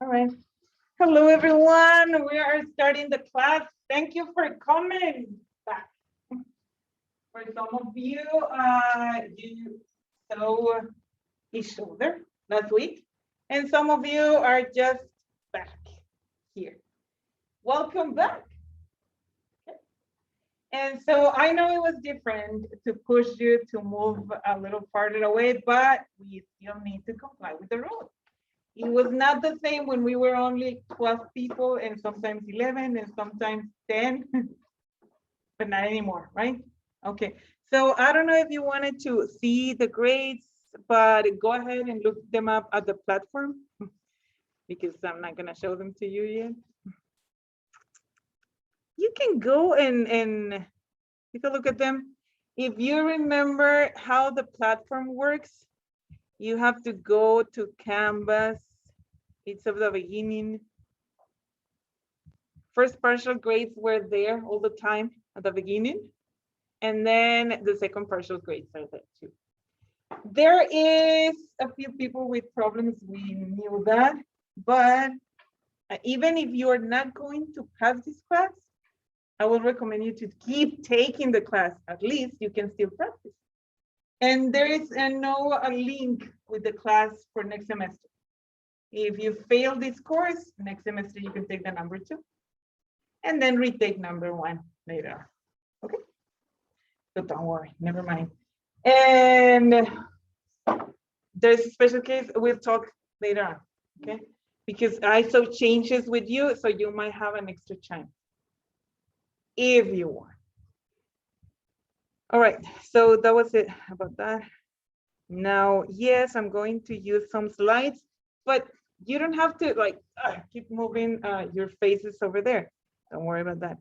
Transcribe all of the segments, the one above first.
All right. Hello, everyone. We are starting the class. Thank you for coming back. For some of you, you saw each other last week, and some of you are just back here. Welcome back. Okay. And so I know it was different to push you to move a little farther away, but we still need to comply with the rules. It was not the same when we were only 12 people and sometimes 11 and sometimes 10, but not anymore, right? Okay, so I don't know if you wanted to see the grades, but go ahead and look them up at the platform because I'm not gonna show them to you yet. You can go and take a look at them. If you remember how the platform works, you have to go to Canvas. It's at the beginning. First partial grades were there all the time at the beginning. And then the second partial grades are there too. There is a few people with problems, we knew that, but even if you are not going to pass this class, I will recommend you to keep taking the class. At least you can still practice. And there is a link with the class for next semester. If you fail this course, next semester you can take the number 2 and then retake number 1 later. Okay. So don't worry, never mind. And there's a special case, we'll talk later on, okay? Because ISO changes with you, so you might have an extra chance if you want. All right, so that was it about that. Now, yes, I'm going to use some slides, but you don't have to keep moving your faces over there. Don't worry about that.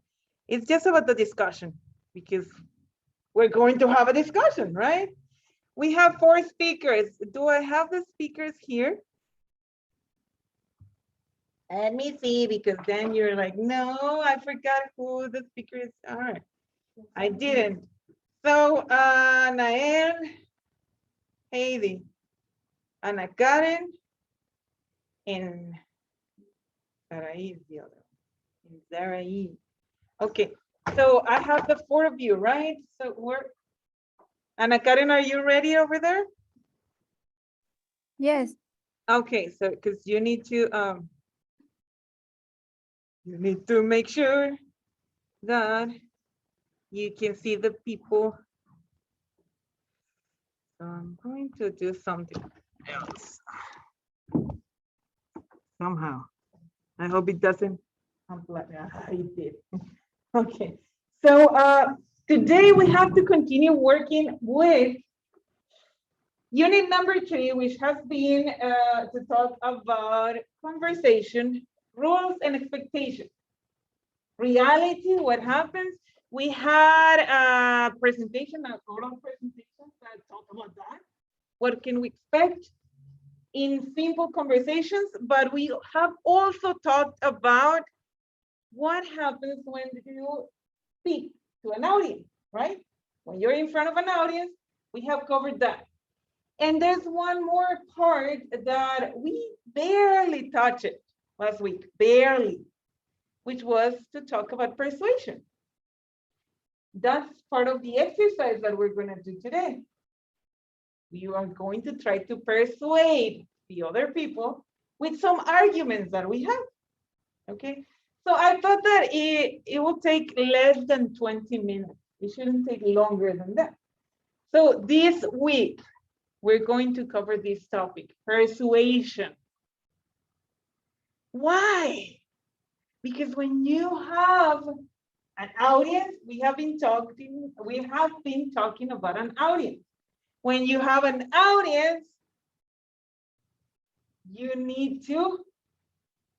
It's just about the discussion because we're going to have a discussion, right? We have 4 speakers. Do I have the speakers here? Let me see, because then you're like, no, I forgot who the speakers are. I didn't. So, Nael, Heidi, Ana Karen, and Sarai is the other one. Sarai. Okay, so I have the 4 of you, right? So we're, Ana Karen, are you ready over there? Yes. Okay, so because you need to make sure that you can see the people. So I'm going to do something else. Somehow. I hope it doesn't it did. Okay. So today we have to continue working with unit number 3, which has been to talk about conversation, rules and expectations. Reality, what happens? We had a presentation, an oral presentation that talked about that. What can we expect in simple conversations? But we have also talked about what happens when you speak to an audience, right? When you're in front of an audience, we have covered that. And there's one more part that we barely touched it last week, barely, which was to talk about persuasion. That's part of the exercise that we're going to do today. You are going to try to persuade the other people with some arguments that we have, okay? So I thought that it will take less than 20 minutes. It shouldn't take longer than that. So this week, we're going to cover this topic, persuasion. Why? Because when you have an audience, we have been talking about an audience. When you have an audience, you need to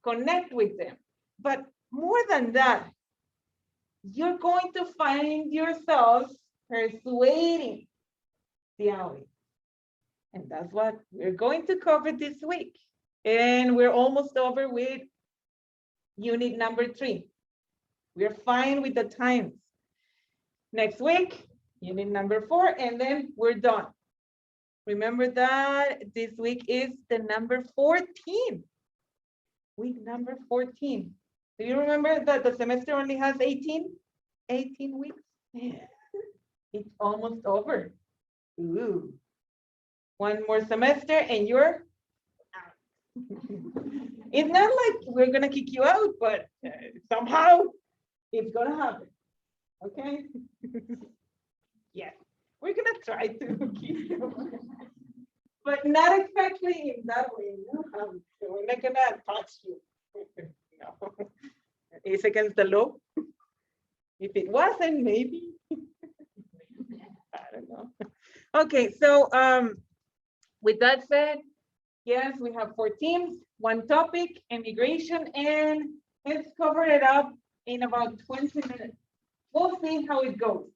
connect with them. But more than that, you're going to find yourself persuading the audience. And that's what we're going to cover this week. And we're almost over with unit number 3. We're fine with the times. Next week, unit number 4, and then we're done. Remember that this week is the number 14. Week number 14. Do you remember that the semester only has 18 weeks? Yeah. It's almost over. Ooh. One more semester and you're out. It's not like we're gonna kick you out, but somehow it's gonna happen. Okay? Yes, we're gonna try to keep you, but not exactly in that way. No, we're not gonna touch you. No, it's against the law. If it wasn't, maybe. I don't know. Okay, so with that said, yes, we have 4 teams, 1 topic, immigration, and let's cover it up in about 20 minutes. We'll see how it goes.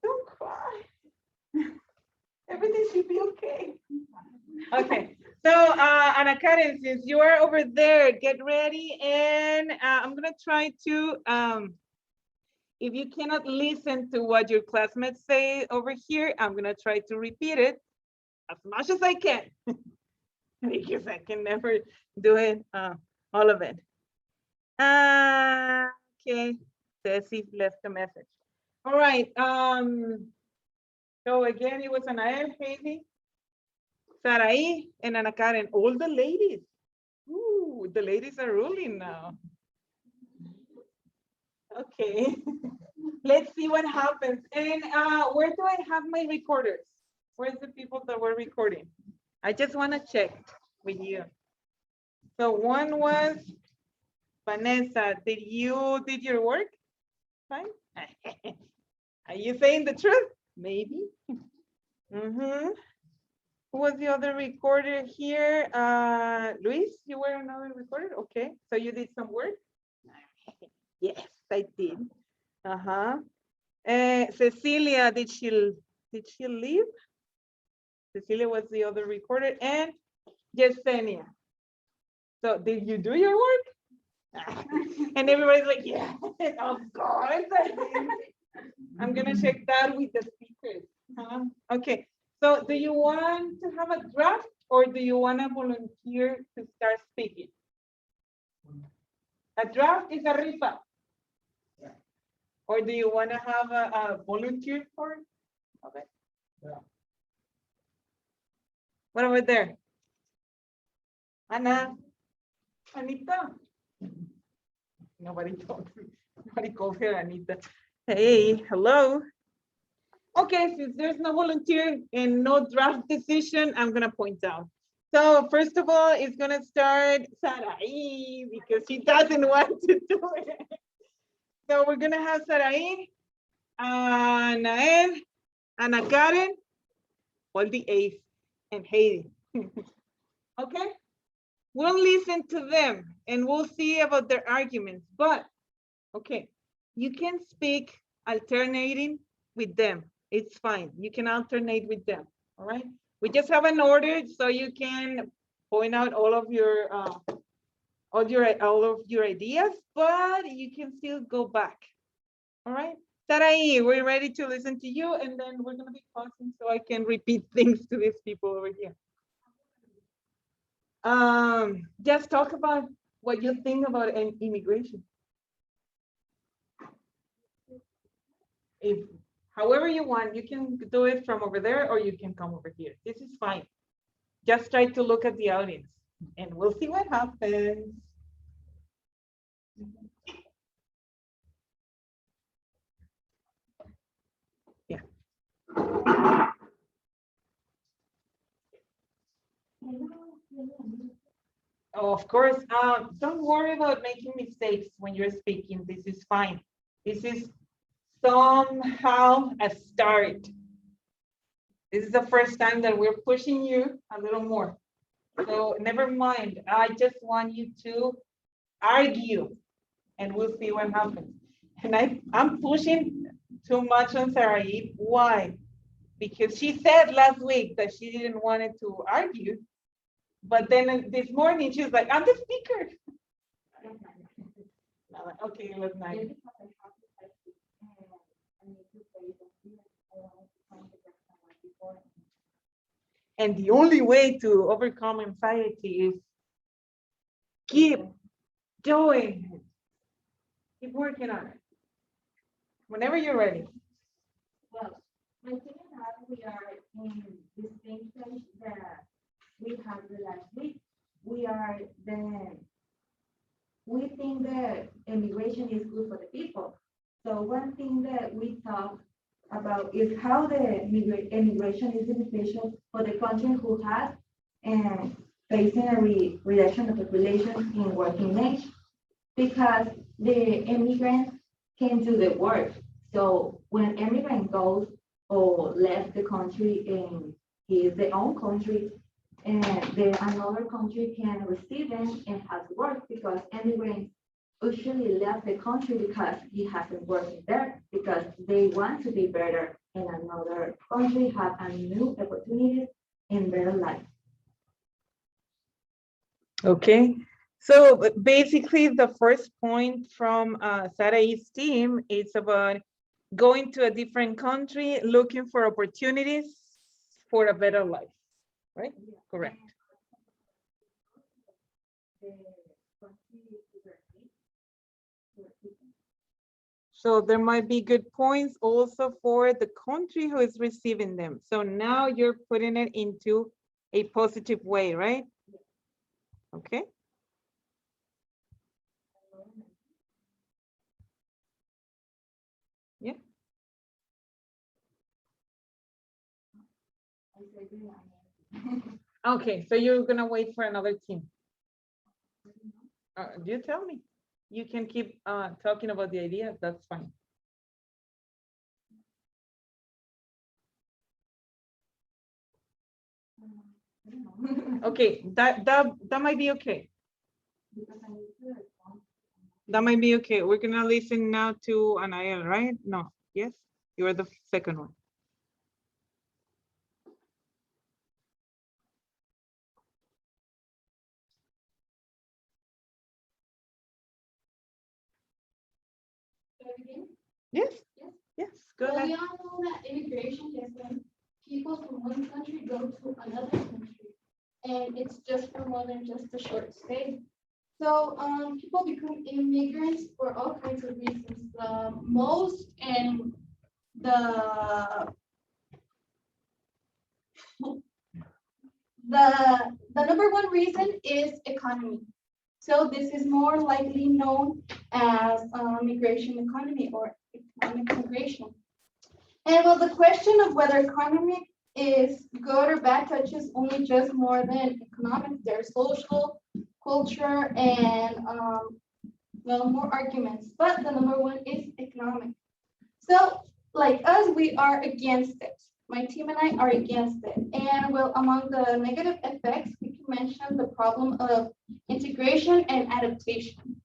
Don't cry. Everything should be okay. Okay, so Ana Karen, since you are over there, get ready, and I'm gonna try to, if you cannot listen to what your classmates say over here, I'm gonna try to repeat it as much as I can, because I can never do it, all of it. Okay, Ceci left a message. All right, so again, it was Anael, Haley, Sarai, and Ana Karen, all the ladies. Ooh, the ladies are ruling now. Okay, let's see what happens. And where do I have my recorders? Where's the people that were recording? I just want to check with you. So one was Vanessa. Did you did your work? Fine. Are you saying the truth? Maybe. Mm-hmm. Who was the other recorder here? Luis, you were another recorder? Okay, so you did some work? Yes, I did. Uh-huh. Cecilia, did she leave? Cecilia was the other recorder, and Yesenia. So did you do your work? And everybody's like, yeah, of course. I'm gonna check that with the speakers. Okay, so do you want to have a draft or do you want to volunteer to start speaking? A draft is a rifa. Or do you want to have a volunteer for it? Okay. Yeah. What over there? Anna, Anita. Nobody talks. Nobody calls her Anita. Hey, hello. Okay, since there's no volunteer and no draft decision, I'm gonna point out. So first of all, it's gonna start Sarai because she doesn't want to do it. So we're gonna have Sarai, Nael, Ana Karen, all the A's, and Heidi. Okay, we'll listen to them and we'll see about their arguments, but okay, you can speak alternating with them. It's fine. You can alternate with them. All right. We just have an order so you can point out all of your ideas, but you can still go back. All right. Sarai, we're ready to listen to you, and then we're gonna be pausing so I can repeat things to these people over here. Just talk about what you think about immigration. If however you want, you can do it from over there or you can come over here. This is fine. Just try to look at the audience and we'll see what happens. Yeah. Oh, of course, don't worry about making mistakes when you're speaking. This is fine. This is somehow a start. This is the first time that we're pushing you a little more. So never mind. I just want you to argue and we'll see what happens. And I'm pushing too much on Sarai. Why? Because she said last week that she didn't want it to argue. But then this morning she was like, I'm the speaker. Okay, let's not. And the only way to overcome anxiety is Keep doing it. Keep working on it. Whenever you're ready. Well, my thing is that we are in the same place that we had the last week. We think that immigration is good for the people. So one thing that we talk about is how the immigration is beneficial for the country who has and facing a reduction of population in working age, because the immigrants can do the work. So when immigrant goes or left the country in his their own country, and another country can receive them and has work, because immigrants usually left the country because he hasn't worked there, because they want to be better in another country, have a new opportunities and better life. Okay. So basically the first point from Sarah's team is about going to a different country, looking for opportunities for a better life, right? Yeah. Correct. So there might be good points also for the country who is receiving them. So now you're putting it into a positive way, right? Okay. Yeah. Okay, so you're gonna wait for another team. You tell me. You can keep talking about the ideas, that's fine. Okay, that might be okay. That might be okay. We're gonna listen now to Anael, right? No, yes, you are the second one. Yes, yes, go ahead. We all know that immigration is when people from one country go to another country, and it's just for more than just a short stay. So people become immigrants for all kinds of reasons. The most and the number one reason is economy. So this is more likely known as migration economy or economic migration. And well, the question of whether economic is good or bad touches only just more than economic. There's social, culture, and well, more arguments. But the number one is economic. So like us, we are against it. My team and I are against it. And well, among the negative effects, we can mention the problem of integration and adaptation.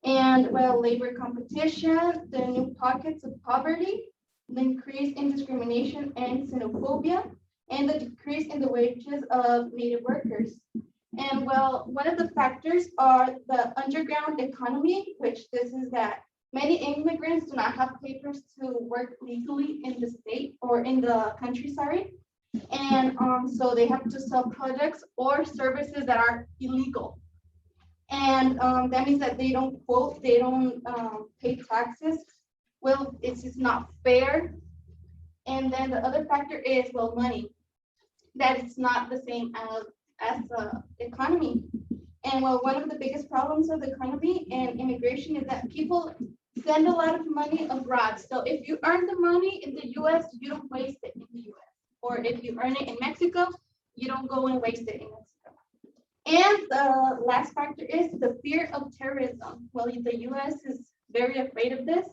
And well, labor competition, the new pockets of poverty, the increase in discrimination and xenophobia, and the decrease in the wages of native workers. And well, one of the factors are the underground economy, which this is that many immigrants do not have papers to work legally in the state or in the country, sorry. And so they have to sell products or services that are illegal. And that means that they don't pay taxes. Well, it's just not fair. And then the other factor is, well, money. That it's not the same as the economy. And well, one of the biggest problems of the economy and immigration is that people send a lot of money abroad. So if you earn the money in the US, you don't waste it in the US. Or if you earn it in Mexico, you don't go and waste it in Mexico. And the last factor is the fear of terrorism. Well, the US is very afraid of this.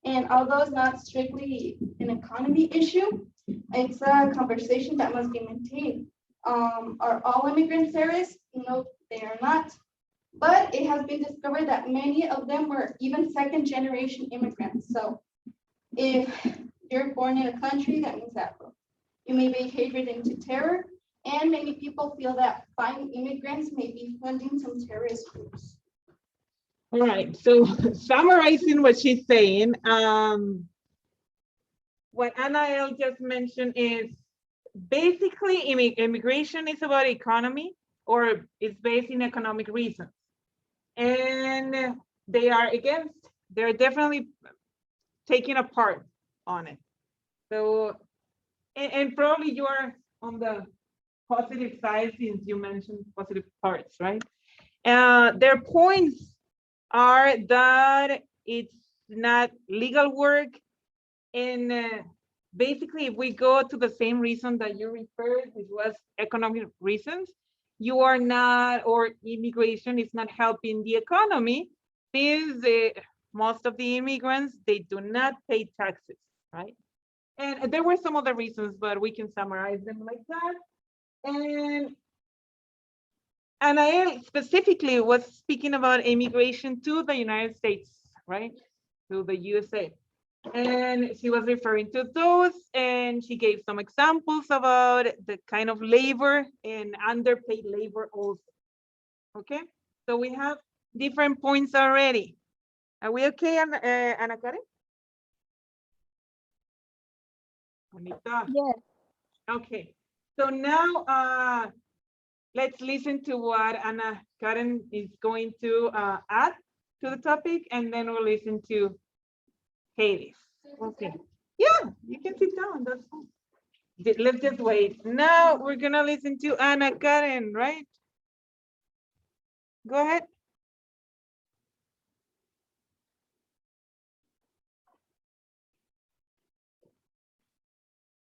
And although it's not strictly an economy issue, it's a conversation that must be maintained. Are all immigrants terrorists? No, they are not. But it has been discovered that many of them were even second generation immigrants. So if you're born in a country, that means that you may be catered into terror. And many people feel that finding immigrants may be funding some terrorist groups. All right, so summarizing what she's saying, what Anael just mentioned is basically immigration is about economy, or it's based in economic reasons. and they are against. They're definitely taking a part on it. So, and probably you are on the positive side since you mentioned positive parts, right? Their points are that it's not legal work, and basically if we go to the same reason that you referred, which was economic reasons, you are not, or immigration is not helping the economy, since most of the immigrants, they do not pay taxes, right? And there were some other reasons, but we can summarize them like that. And I specifically was speaking about immigration to the United States, right? To the USA. And she was referring to those, and she gave some examples about the kind of labor and underpaid labor also. Okay, so we have different points already. Are we okay, Ana Karen? Anita. Yes. Okay, so now let's listen to what Ana Karen is going to add to the topic, and then we'll listen to Hades. Okay. Yeah, you can sit down. That's fine. Let's just wait. Now we're gonna listen to Ana Karen, right? Go ahead.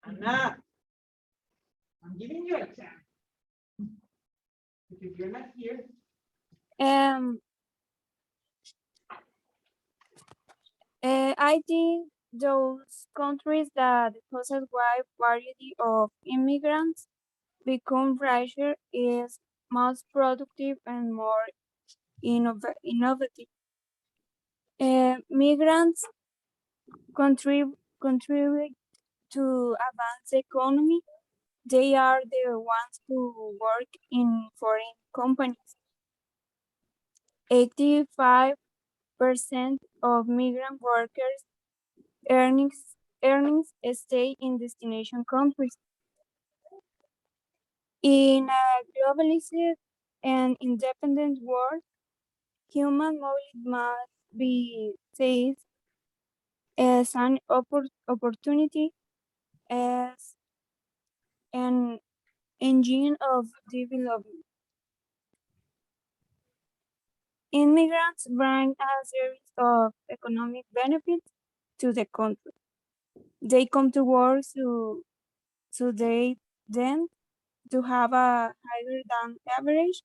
Ana, I'm giving you a chance. If you're not here. I think those countries that possess wide variety of immigrants become richer is most productive and more innovative. Migrants contribute to advance the economy. They are the ones who work in foreign companies. 85% of migrant workers' earnings stay in destination countries. In a globalized and independent world, human mobility must be seized as an opportunity, as an engine of development. Immigrants bring a series of economic benefits to the country. They come to work so they then to have a higher than average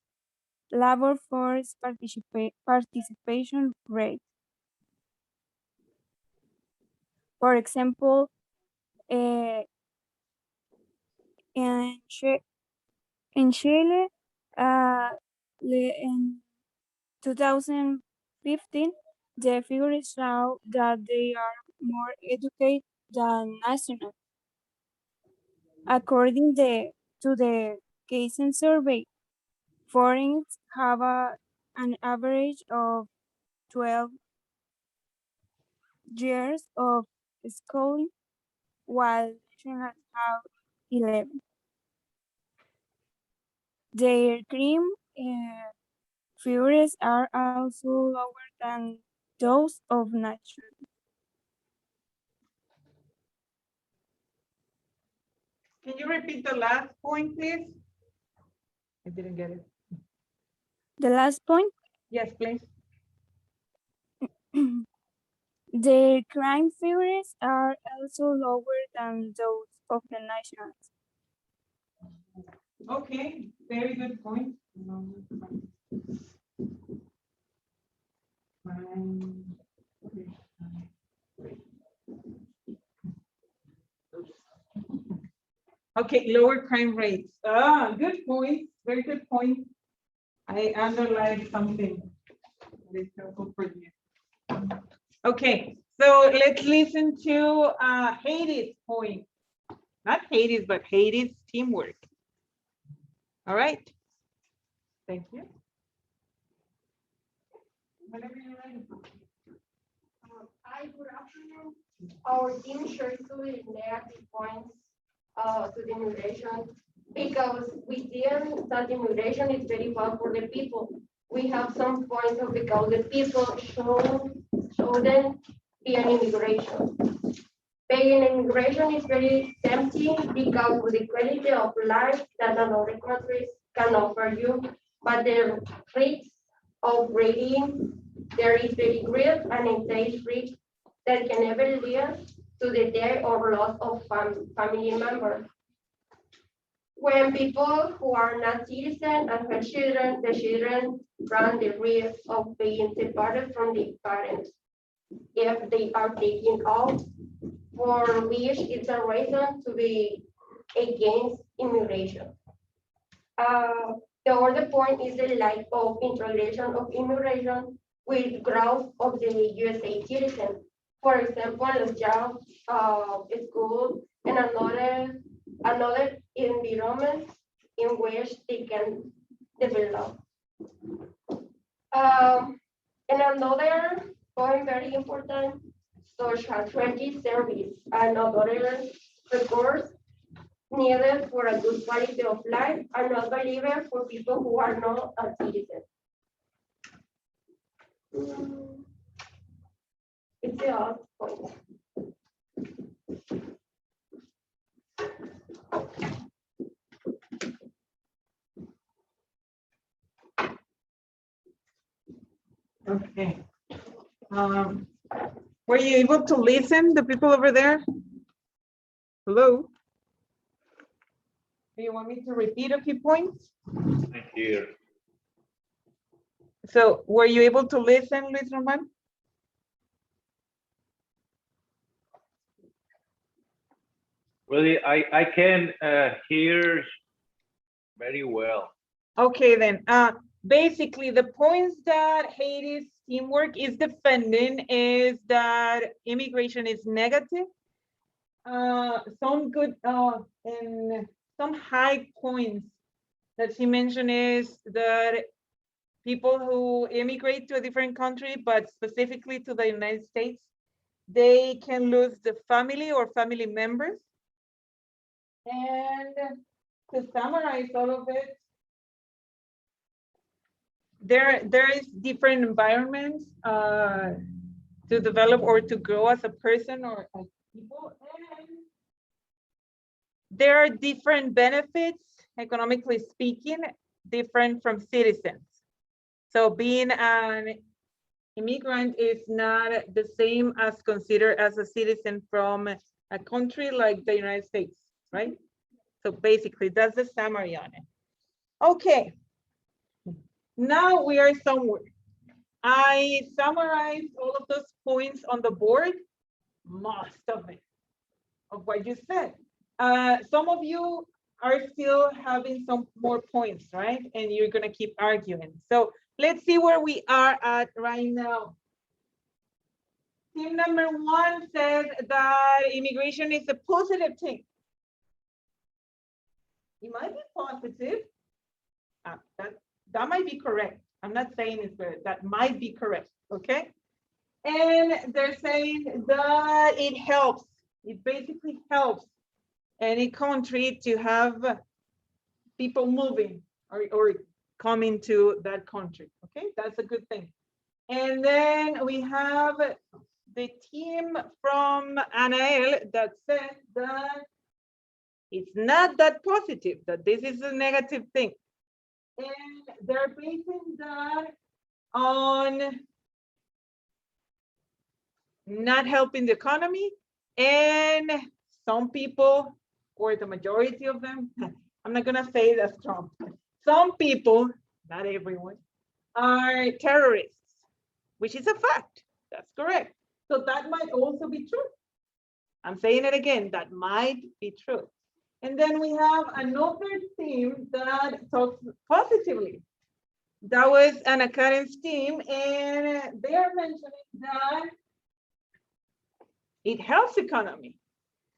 labor force participation rate. For example, uh, in, in Chile, in 2015, the figures show that they are more educated than national. According to the Kaizen survey, foreigners have an average of 12 years of schooling, while nationals have 11. Their crime figures are also lower than those of nationals. Can you repeat the last point, please? I didn't get it. The last point, Yes, please. their crime figures are also lower than those of the nationals. Okay, very good point. Okay, lower crime rates. Ah, good point. Very good point. I underlined something. That is helpful for you. Okay, so let's listen to Hades' point. Not Hades, but Hades' teamwork. All right. Thank you. Whenever you're ready. Hi, good afternoon. Our team shares two negative points to the immigration because we deem that immigration is very bad for the people. we have some points of because the people show them be an immigration. Being an immigration is very tempting because of the quality of life that another countries can offer you, but the risks of breeding there is very great and intense risk that can ever lead to the death or loss of family members. When people who are not citizens and have children, the children run the risk of being separated from their parents if they are taken out, for which is a reason to be against immigration. The other point is the lack of integration of immigration with growth of the USA citizen. For example, the job, school, and another environment in which they can develop. And another point very important, social training service and other reports needed for a good quality of life are not valuable for people who are not a citizen. It's the last point. Okay. Were you able to listen, the people over there? Hello? Do you want me to repeat a few points? Thank you. So were you able to listen, Luis Roman? Really, I can hear very well. Okay, then. Basically, the points that Haiti's teamwork is defending is that immigration is negative. Some good and some high points that she mentioned is that people who immigrate to a different country, but specifically to the United States, they can lose the family or family members. And to summarize all of it, there is different environments to develop or to grow as a person or as people, and there are different benefits, economically speaking, different from citizens. So being an immigrant is not the same as considered as a citizen from a country like the United States, right? So basically, that's the summary on it. Okay. Now we are somewhere. I summarized all of those points on the board, most of it, of what you said. Some of you are still having some more points, right? And you're gonna keep arguing. So let's see where we are at right now. Team number 1 says that immigration is a positive thing. It might be positive. That might be correct. I'm not saying it's good. That might be correct, okay? And they're saying that it helps. It basically helps any country to have people moving or coming to that country, okay? That's a good thing. And then we have the team from Anael that says that it's not that positive, that this is a negative thing. And they're basing that on not helping the economy, and some people, or the majority of them, I'm not gonna say that's Trump. Some people, not everyone, are terrorists, which is a fact. That's correct. So that might also be true. I'm saying it again, that might be true. And then we have another team that talks positively. That was an academic team, and they are mentioning that it helps economy.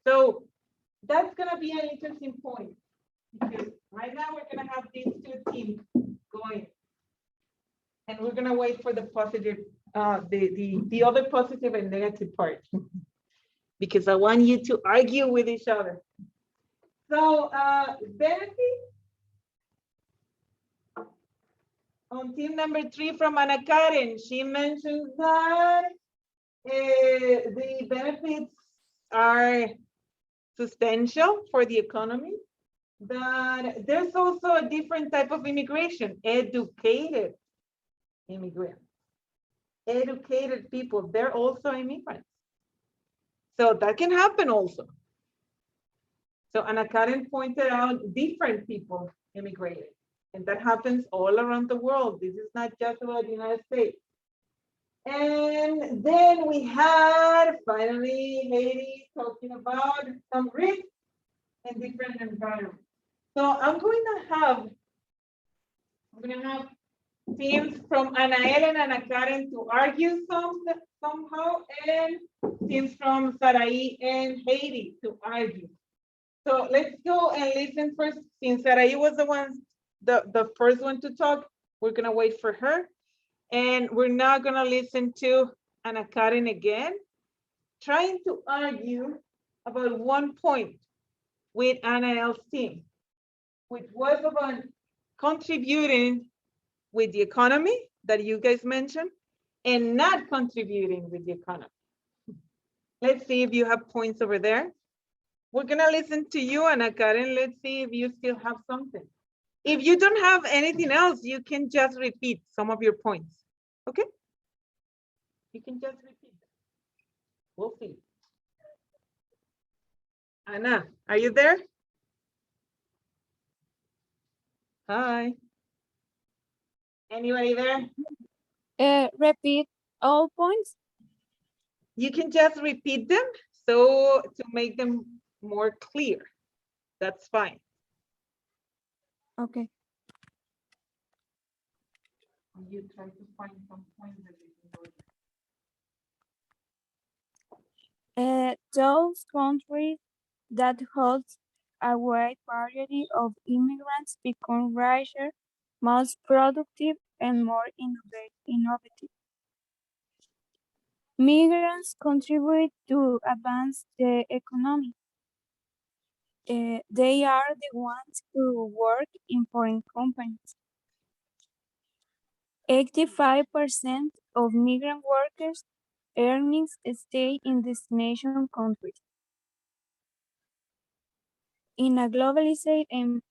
So that's gonna be an interesting point, because right now we're gonna have these two teams going. And we're gonna wait for the positive, the other positive and negative part, because I want you to argue with each other. So benefit, On team number 3 from Ana Karen, she mentions that the benefits are substantial for the economy, but there's also a different type of immigration, educated immigrants. Educated people, they're also immigrants. So that can happen also. So Ana Karen pointed out different people immigrated, and that happens all around the world. This is not just about the United States. And then we had finally Haiti talking about some risk and different environments. So I'm going to have teams from Anael and Ana Karen to argue somehow, and teams from Sarai and Haiti to argue. So let's go and listen first. Since Sarai was the first one to talk, we're gonna wait for her. And we're not gonna listen to Ana Karen again, trying to argue about one point with Anael's team, which was about contributing with the economy that you guys mentioned and not contributing with the economy. Let's see if you have points over there. We're gonna listen to you, Ana Karen. Let's see if you still have something. If you don't have anything else, you can just repeat some of your points, okay? You can just repeat them. We'll see. Ana, are you there? Hi. Anybody there? Repeat all points. You can just repeat them so to make them more clear. That's fine. Okay. You try to find some points that you can go there. Those countries that host a wide variety of immigrants become richer, most productive, and more innovative. Migrants contribute to advance the economy. They are the ones who work in foreign companies. 85% of migrant workers' earnings stay in destination countries. In a globalized and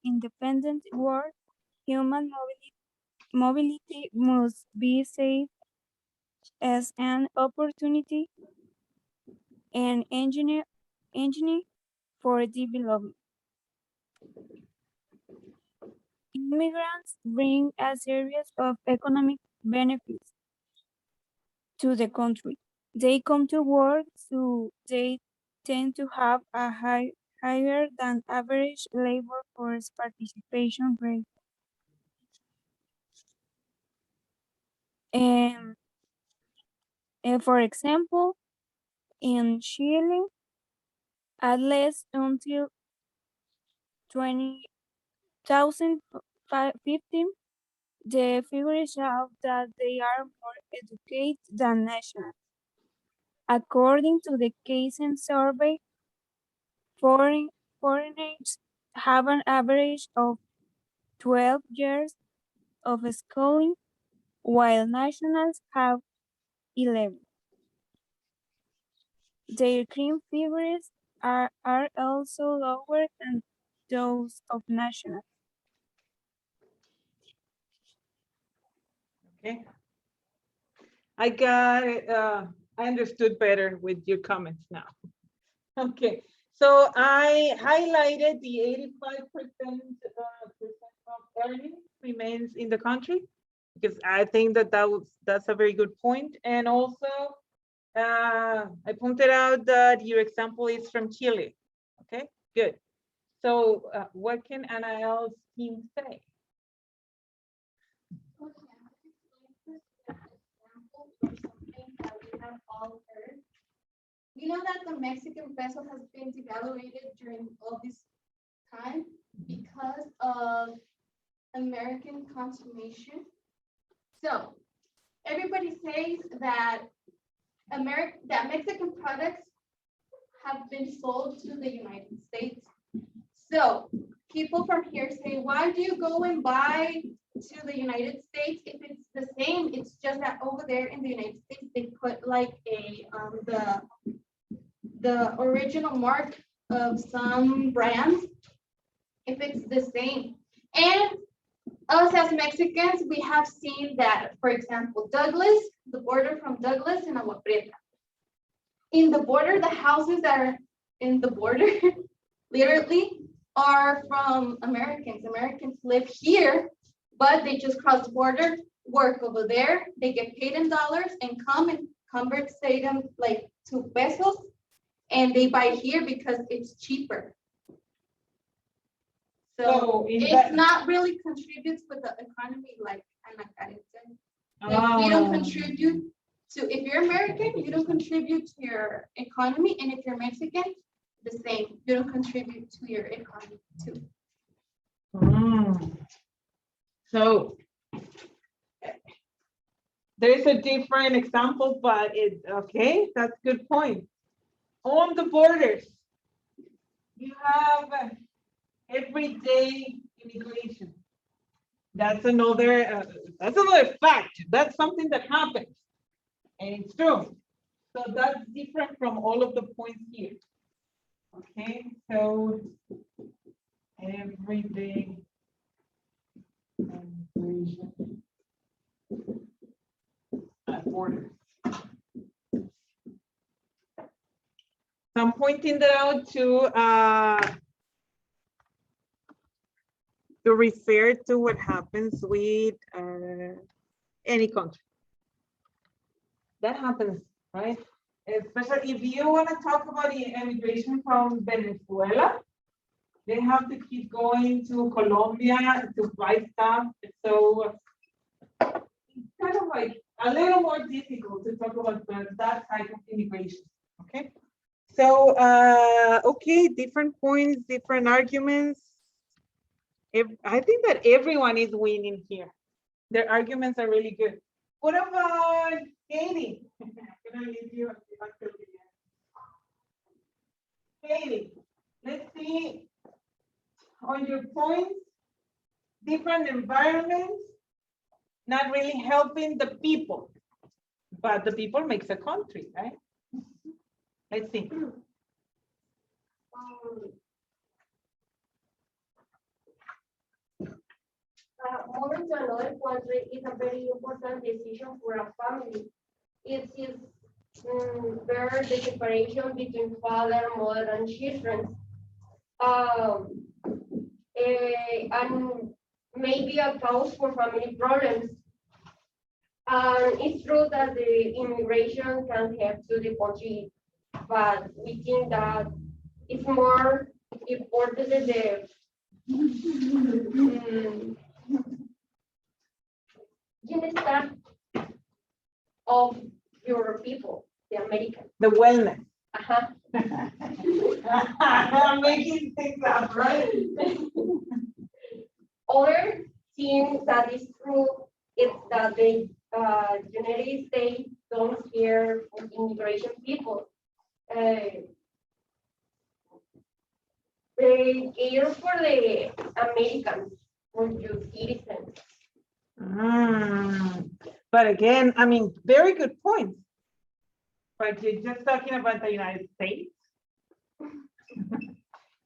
independent world, human mobility must be seen as an opportunity and engine for development. Immigrants bring a series of economic benefits to the country. They come to work, so they tend to have a higher than average labor force participation rate. And for example, in Chile, at least until 2015, the figures show that they are more educated than nationals. According to the Kaizen survey, foreigners have an average of 12 years of schooling, while nationals have 11. Their crime figures are also lower than those of nationals. Okay. I got it. I understood better with your comments now. Okay. So I highlighted the 85% of earnings remains in the country because I think that's a very good point. And also, I pointed out that your example is from Chile. Okay, good. So what can Anael's team say? You know that the Mexican peso has been devaluated during all this time because of American consummation. So everybody says that Mexican products have been sold to the United States. So people from here say, why do you go and buy to the United States, if it's the same, it's just that over there in the United States, they put like a, the original mark of some brand, if it's the same. And us as Mexicans, we have seen that, for example, Douglas, the border from Douglas and Agua Prieta. In the border, the houses that are in the border, literally, are from Americans. Americans live here, but they just cross the border, work over there, they get paid in dollars and come and convert, say them like to pesos, and they buy here because it's cheaper. So it's not really contributes with the economy like Ana Karen said. Like you don't contribute to, if you're American, you don't contribute to your economy, and if you're Mexican, the same. You don't contribute to your economy too. So there's a different example, but it's okay. That's a good point. On the borders, you have everyday immigration. That's another fact. That's something that happens, and it's true. So that's different from all of the points here. Okay, so everyday immigration at borders. So I'm pointing that out to refer to what happens with any country. That happens, right? Especially if you want to talk about the immigration from Venezuela, they have to keep going to Colombia to buy stuff. So it's kind of like a little more difficult to talk about that type of immigration, okay? So, okay, different points, different arguments. I think that everyone is winning here. Their arguments are really good. What about Katie? I'm gonna leave you. Katie, let's see on your points, different environments, not really helping the people, but the people makes a country, right? Let's see. Moving to another country is a very important decision for a family. It is where the separation between father, mother, and children, and maybe a cause for family problems. And it's true that the immigration can help to the country, but we think that it's more important than the bienestar of your people, the Americans. The wellness. I'm making things up, right? Other thing that is true is that the United States don't care for immigration people. They care for the Americans, for your citizens. But again, I mean, very good point. But you're just talking about the United States.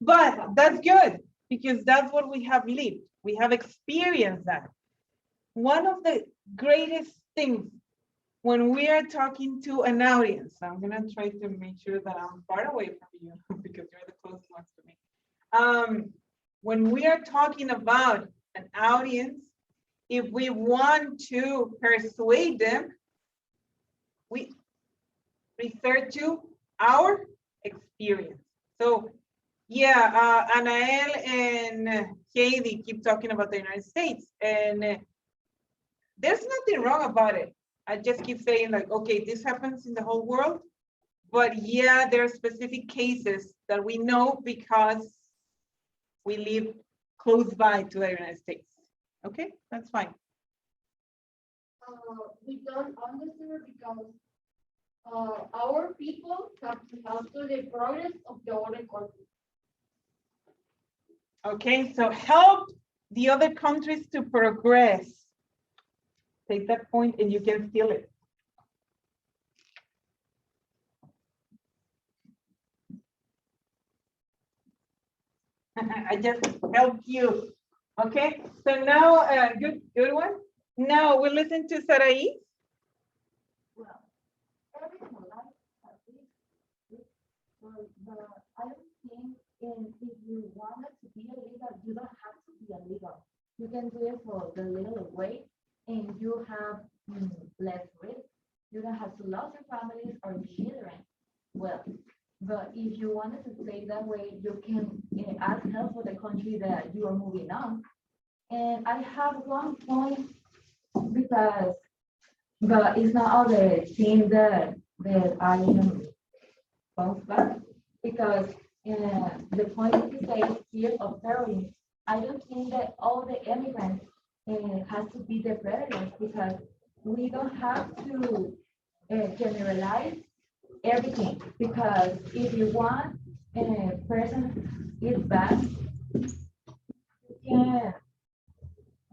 But that's good, because that's what we have lived. We have experienced that. One of the greatest things when we are talking to an audience, I'm gonna try to make sure that I'm far away from you because you're the closest ones to me. When we are talking about an audience, if we want to persuade them, we refer to our experience. So yeah, Anael and Katie keep talking about the United States, and there's nothing wrong about it. I just keep saying like, okay, this happens in the whole world, but yeah, there are specific cases that we know because we live close by to the United States. Okay, that's fine. We don't understand because our people have to help to the progress of the other country. Okay, so help the other countries to progress. Take that point and you can steal it. I just helped you. Okay, so now, good one. Now we'll listen to Sarai. Well, everything life has this, but I don't think if you wanted to be illegal, you don't have to be illegal. You can do it for the little way, and you have less risk. You don't have to lose your families or your children. Well, but if you wanted to stay that way, you can ask help for the country that you are moving on. And I have one point because, but it's not all the thing that I am both back because the point is to say fear of terrorism. I don't think that all the immigrants has to be the predators because we don't have to generalize everything because if you want a person is bad,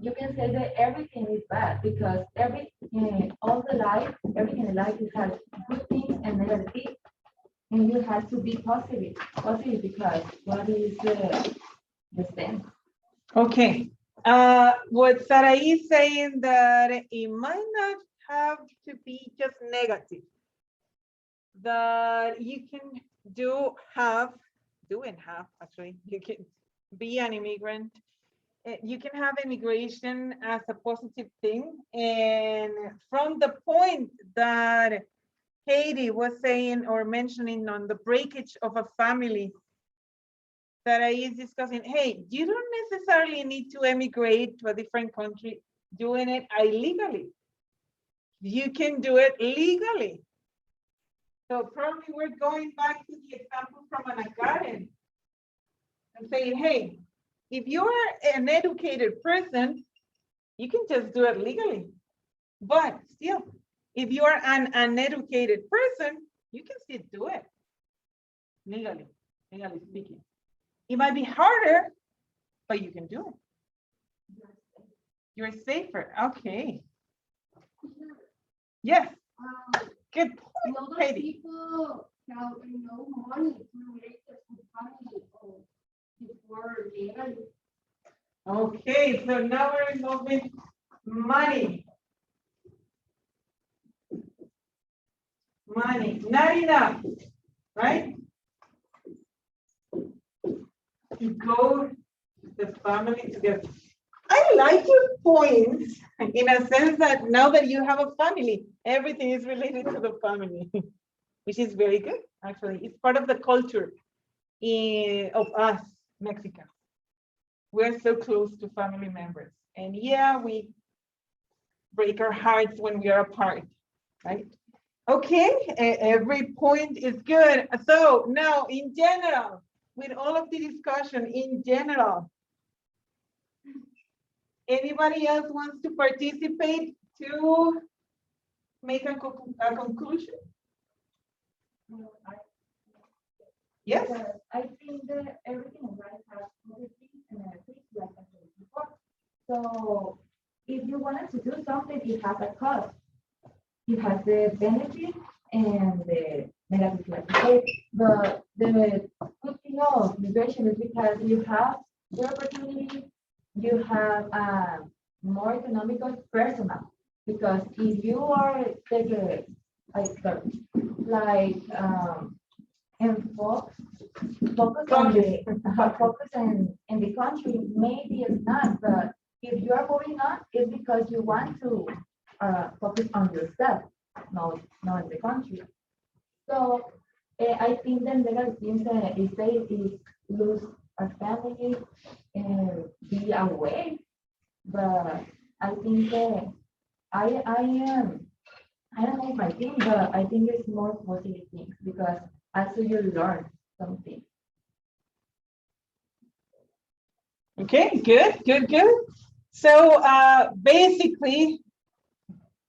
you can say that everything is bad because all the life, everything in life has good things and negative things, and you have to be positive because what is the sense? Okay, what Sarai is saying that it might not have to be just negative. That you can do and have actually, you can be an immigrant. You can have immigration as a positive thing. And from the point that Katie was saying or mentioning on the breakage of a family, that I is discussing, hey, you don't necessarily need to emigrate to a different country doing it illegally. You can do it legally. So probably we're going back to the example from an garden and saying, hey, if you're an educated person, you can just do it legally. But still, if you're an uneducated person, you can still do it legally speaking. It might be harder, but you can do it. You're safer. Okay. Yes. Good point, A lot of Katie. people have no money to make the family or before legally. Okay, so now we're involving money. Money, not enough, right? To go the family together. I like your points in a sense that now that you have a family, everything is related to the family, which is very good, actually. It's part of the culture of us, Mexicans. We're so close to family members. And yeah, we break our hearts when we are apart, right? Okay, every point is good. So now in general, with all of the discussion in general, anybody else wants to participate to make a conclusion? Yes. Because I think that everything in life has positive and negative, like I said before. So if you wanted to do something, it has a cost. It has the benefit and the negative, like I said. But the good thing of migration is because you have the opportunity, you have more economical personal. Because if you are and focus on the country, maybe it's not, but if you are moving on, it's because you want to focus on yourself, not in the country. So I think then there are things that if they lose a family and be away, but I think that I don't know my thing, but I think it's more positive things because also you learn something. Okay, good. So basically,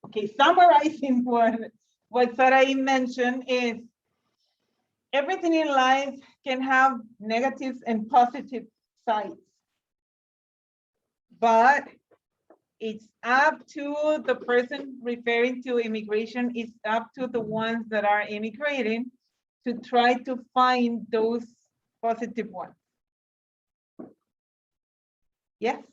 okay, summarizing what Sarai mentioned is everything in life can have negatives and positive sides. but it's up to the person referring to immigration. It's up to the ones that are immigrating to try to find those positive ones. Yes?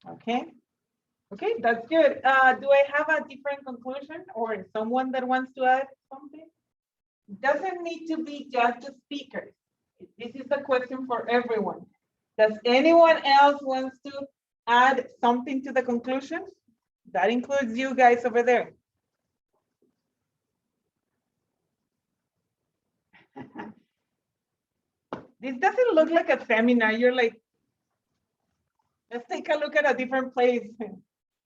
Okay. Okay, that's good. Do I have a different conclusion or someone that wants to add something? Doesn't need to be just the speakers. This is a question for everyone. Does anyone else wants to add something to the conclusion? That includes you guys over there. This doesn't look like a seminar. You're like, let's take a look at a different place.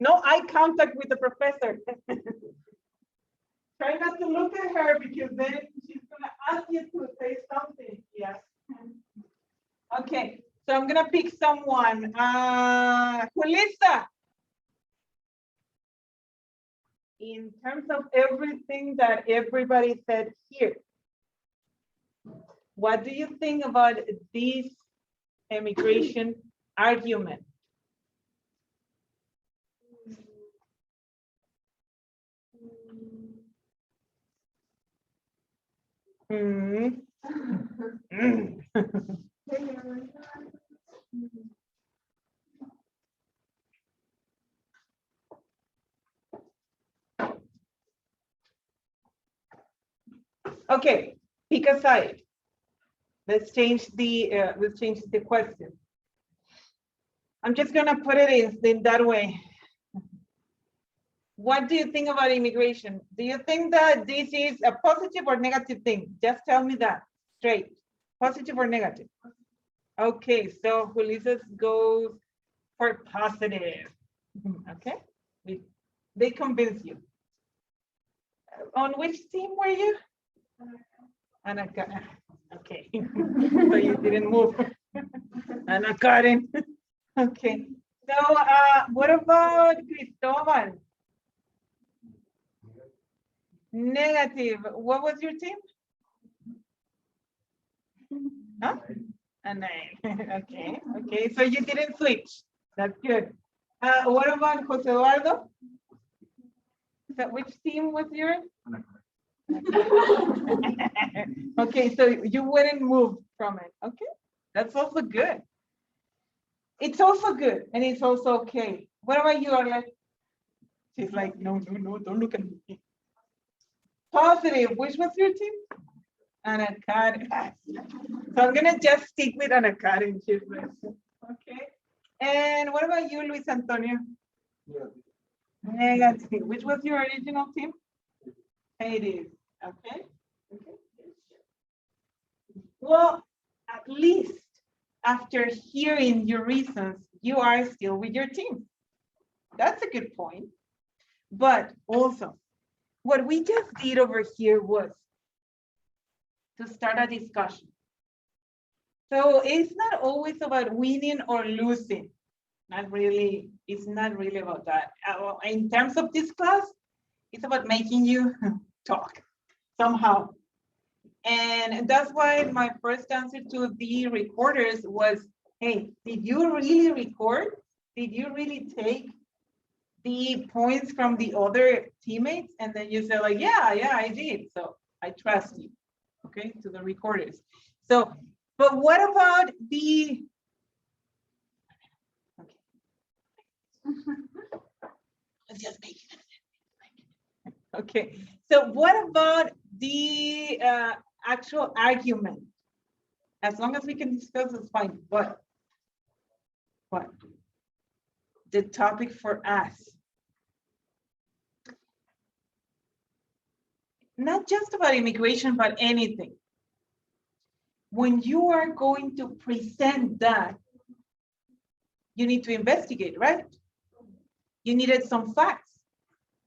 No eye contact with the professor. Try not to look at her because then she's gonna ask you to say something. Yeah. Okay, so I'm gonna pick someone. Julissa. In terms of everything that everybody said here, what do you think about this immigration argument? Mm. Mm. Okay, pick a side. Let's change the question. I'm just gonna put it in that way. What do you think about immigration? Do you think that this is a positive or negative thing? Just tell me that straight. Positive or negative? Okay, so Julissa goes for positive. Okay, they convince you. On which team were you? Anna. Okay, so you didn't move. Anna Karen. Okay, so what about Cristobal? Negative. What was your team? Huh? A 9. Okay, okay. So you didn't switch. That's good. What about Jose Eduardo? So which team was yours? Okay, so you wouldn't move from it. Okay, that's also good. It's also good, and it's also okay. What about you, Arlet? She's like, no, don't look at me. Positive. Which was your team? Anna Karen. So I'm gonna just stick with Anna Karen. She's like, okay. And what about you, Luis Antonio? Negative. Which was your original team? It is. Okay. Okay. Well, at least after hearing your reasons, you are still with your team. That's a good point. But also, what we just did over here was to start a discussion. So it's not always about winning or losing. Not really, it's not really about that. In terms of this class, it's about making you talk somehow. And that's why my first answer to the recorders was, hey, did you really record? Did you really take the points from the other teammates? And then you say like, yeah, I did. So I trust you, okay, to the recorders. So, but what about the, okay. Let's just make it. Okay, so what about the actual argument? As long as we can discuss, it's fine, but the topic for us, not just about immigration, but anything. When you are going to present that, you need to investigate, right? You needed some facts.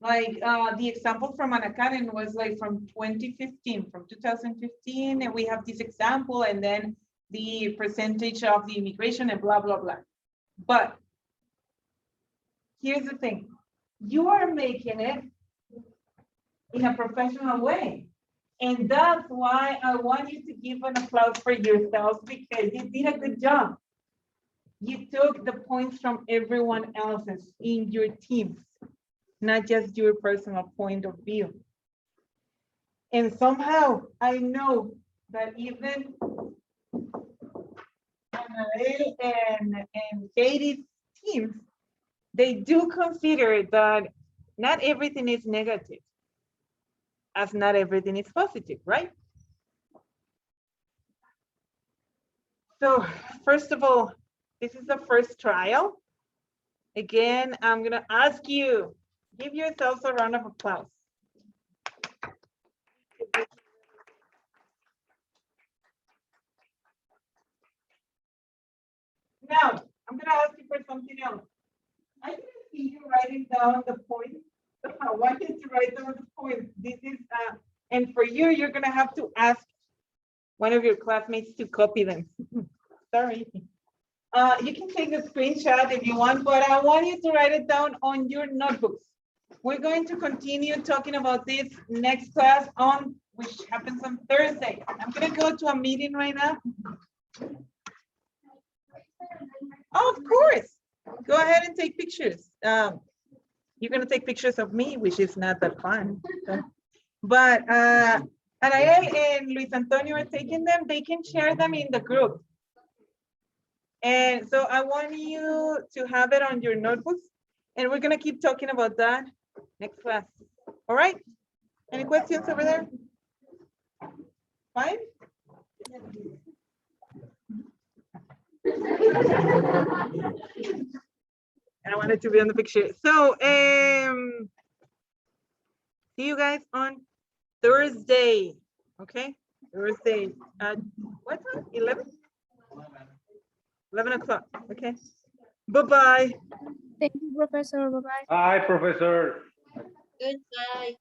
Like the example from Anna Karen was like from 2015, from 2015, and we have this example, and then the percentage of the immigration and blah, blah, blah. But here's the thing, you are making it in a professional way. And that's why I want you to give an applause for yourselves because you did a good job. You took the points from everyone else's in your teams, not just your personal point of view. And somehow I know that even Annabelle and Katie's teams, they do consider that not everything is negative, as not everything is positive, right? So first of all, this is the first trial. Again, I'm gonna ask you, give yourselves a round of applause. Now, I'm gonna ask you for something else. I didn't see you writing down the points. So I want you to write down the points. This is, and for you, you're gonna have to ask one of your classmates to copy them. Sorry. You can take a screenshot if you want, but I want you to write it down on your notebooks. We're going to continue talking about this next class on, which happens on Thursday. I'm gonna go to a meeting right now. Oh, of course. Go ahead and take pictures. You're gonna take pictures of me, which is not that fun. But Anael and Luis Antonio are taking them. They can share them in the group. And so I want you to have it on your notebooks. And we're gonna keep talking about that next class. All right? Any questions over there? Fine? And I wanted to be on the picture. So see you guys on Thursday. Okay? Thursday at what time? 11? 11 o'clock. Okay. Bye-bye. Thank you, Professor. Bye-bye. Hi, Professor. Goodbye.